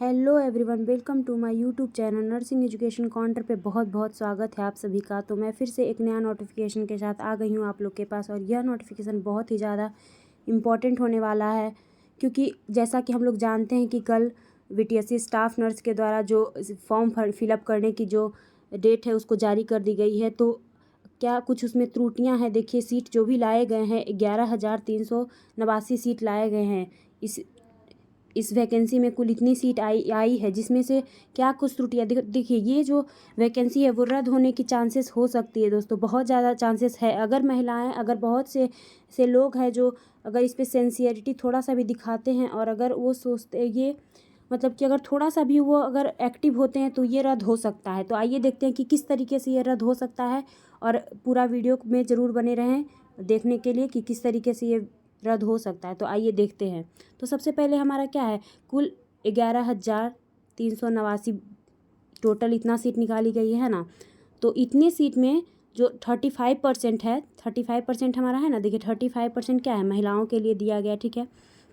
Hello everyone, welcome to my YouTube channel nursing education corner पे बहुत बहुत स्वागत है आप सभी का। तो मैं फिर से एक नया नोटिफिकेशन के साथ आ गई हूँ आप लोग के पास, और यह नोटिफिकेशन बहुत ही ज़्यादा इम्पॉर्टेंट होने वाला है, क्योंकि जैसा कि हम लोग जानते हैं कि कल बीटीएससी स्टाफ नर्स के द्वारा जो फॉर्म फिलअप करने की जो डेट है उसको जारी कर दी गई है। तो क्या कुछ उसमें त्रुटियां हैं? देखिए, सीट जो भी लाए गए हैं 11,389 सीट लाए गए हैं। इस वैकेंसी में कुल इतनी सीट आई है, जिसमें से क्या कुछ त्रुटियाँ देखिए, ये जो वैकेंसी है वो रद्द होने की चांसेस हो सकती है दोस्तों, बहुत ज़्यादा चांसेस है। अगर महिलाएं, अगर बहुत से लोग हैं जो अगर इस पे सिंसियरिटी थोड़ा सा भी दिखाते हैं, और अगर वो सोचते ये मतलब कि अगर थोड़ा सा भी वो अगर एक्टिव होते हैं तो ये रद्द हो सकता है। तो आइए देखते हैं कि किस तरीके से ये रद्द हो सकता है, और पूरा वीडियो में ज़रूर बने रहें देखने के लिए कि किस तरीके से ये रद्द हो सकता है। तो आइए देखते हैं। तो सबसे पहले हमारा क्या है, कुल 11,389 टोटल इतना सीट निकाली गई है ना। तो इतनी सीट में जो 35% है, 35% हमारा है ना। देखिए 35% क्या है, महिलाओं के लिए दिया गया, ठीक है।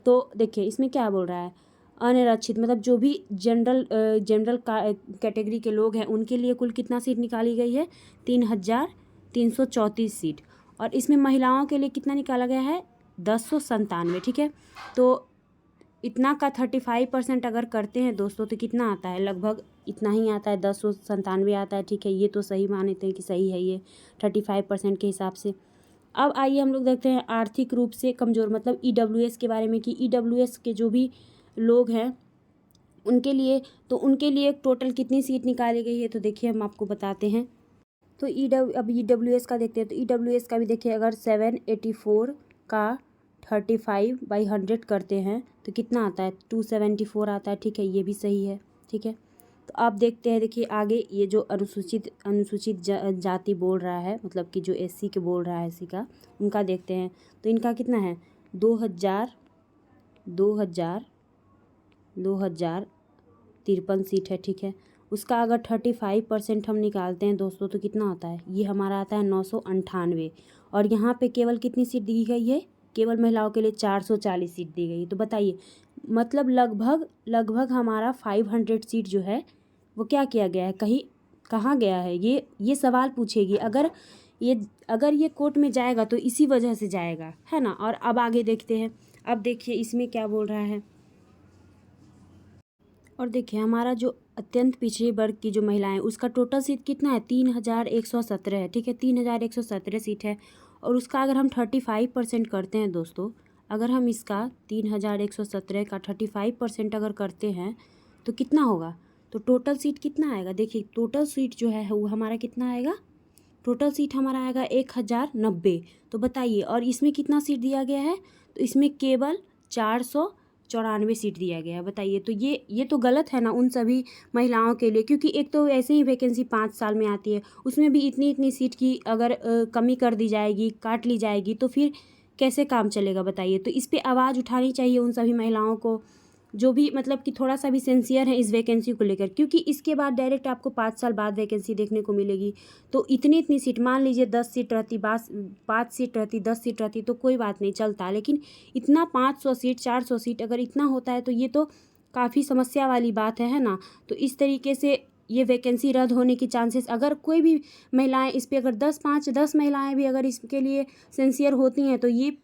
तो देखिए इसमें क्या बोल रहा है, अनारक्षित मतलब जो भी जनरल कैटेगरी के लोग हैं उनके लिए कुल कितना सीट निकाली गई है, 3,334 सीट। और इसमें महिलाओं के लिए कितना निकाला गया है, 1097, ठीक है। तो इतना का 35% अगर करते हैं दोस्तों तो कितना आता है, लगभग इतना ही आता है, 1097 आता है, ठीक है। ये तो सही मानते हैं कि सही है ये 35% के हिसाब से। अब आइए हम लोग देखते हैं आर्थिक रूप से कमज़ोर मतलब ईडब्ल्यूएस के बारे में, कि ईडब्ल्यूएस के जो भी लोग हैं उनके लिए, तो उनके लिए टोटल कितनी सीट निकाली गई है। तो देखिए हम आपको बताते हैं। तो अब ईडब्ल्यूएस का देखते हैं। तो ईडब्ल्यूएस का भी देखिए, अगर 784 का 35/100 करते हैं तो कितना आता है, 274 आता है, ठीक है। ये भी सही है, ठीक है। तो आप देखते हैं, देखिए आगे ये जो अनुसूचित जाति बोल रहा है, मतलब कि जो एससी के बोल रहा है, एससी का, उनका देखते हैं। तो इनका कितना है, 2,053 सीट है, ठीक है। उसका अगर 35% हम निकालते हैं दोस्तों तो कितना आता है, ये हमारा आता है 998। और यहाँ पे केवल कितनी सीट दी गई है, केवल महिलाओं के लिए 440 सीट दी गई। तो बताइए, मतलब लगभग हमारा 500 सीट जो है वो क्या किया गया है, कहाँ गया है, ये सवाल पूछेगी। अगर ये कोर्ट में जाएगा तो इसी वजह से जाएगा, है ना। और अब आगे देखते हैं। अब देखिए इसमें क्या बोल रहा है, और देखिए हमारा जो अत्यंत पिछड़े वर्ग की जो महिलाएं, उसका टोटल सीट कितना है, 3,117 है, ठीक है। 3,117 सीट है। और उसका अगर हम 35% करते हैं दोस्तों, अगर हम इसका 3,117 का 35% अगर करते हैं तो कितना होगा, तो टोटल सीट कितना आएगा। देखिए टोटल सीट जो है वो हमारा कितना आएगा, टोटल सीट हमारा आएगा 1,090। तो बताइए, और इसमें कितना सीट दिया गया है, तो इसमें केवल 494 सीट दिया गया है। बताइए, तो ये तो गलत है ना उन सभी महिलाओं के लिए, क्योंकि एक तो ऐसे ही वैकेंसी 5 साल में आती है, उसमें भी इतनी सीट की अगर कमी कर दी जाएगी, काट ली जाएगी, तो फिर कैसे काम चलेगा। बताइए, तो इस पर आवाज़ उठानी चाहिए उन सभी महिलाओं को जो भी मतलब कि थोड़ा सा भी सिंसियर है इस वैकेंसी को लेकर, क्योंकि इसके बाद डायरेक्ट आपको 5 साल बाद वैकेंसी देखने को मिलेगी। तो इतनी सीट, मान लीजिए 10 सीट रहती, 5 सीट रहती, 10 सीट रहती तो कोई बात नहीं चलता, लेकिन इतना 500 सीट, 400 सीट अगर इतना होता है तो ये तो काफ़ी समस्या वाली बात है ना। तो इस तरीके से ये वैकेंसी रद्द होने की चांसेस, अगर कोई भी महिलाएं इस पर अगर 10 महिलाएं भी अगर इसके लिए सिंसियर होती हैं तो ये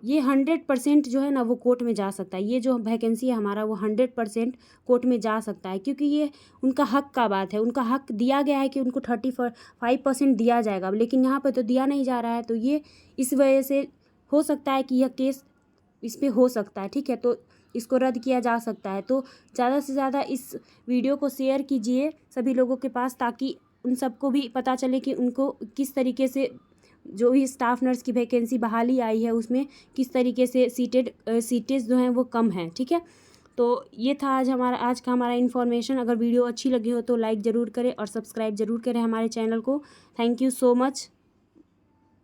100% जो है ना वो कोर्ट में जा सकता है। ये जो वैकेंसी है हमारा वो 100% कोर्ट में जा सकता है, क्योंकि ये उनका हक का बात है। उनका हक दिया गया है कि उनको 35% दिया जाएगा, लेकिन यहाँ पर तो दिया नहीं जा रहा है। तो ये इस वजह से हो सकता है कि यह केस इस पर हो सकता है, ठीक है। तो इसको रद्द किया जा सकता है। तो ज़्यादा से ज़्यादा इस वीडियो को शेयर कीजिए सभी लोगों के पास, ताकि उन सबको भी पता चले कि उनको किस तरीके से जो भी स्टाफ नर्स की वैकेंसी बहाली आई है उसमें किस तरीके से सीटेज जो हैं वो कम हैं, ठीक है। तो ये था आज का हमारा इन्फॉर्मेशन। अगर वीडियो अच्छी लगी हो तो लाइक ज़रूर करें और सब्सक्राइब ज़रूर करें हमारे चैनल को। Thank you so much.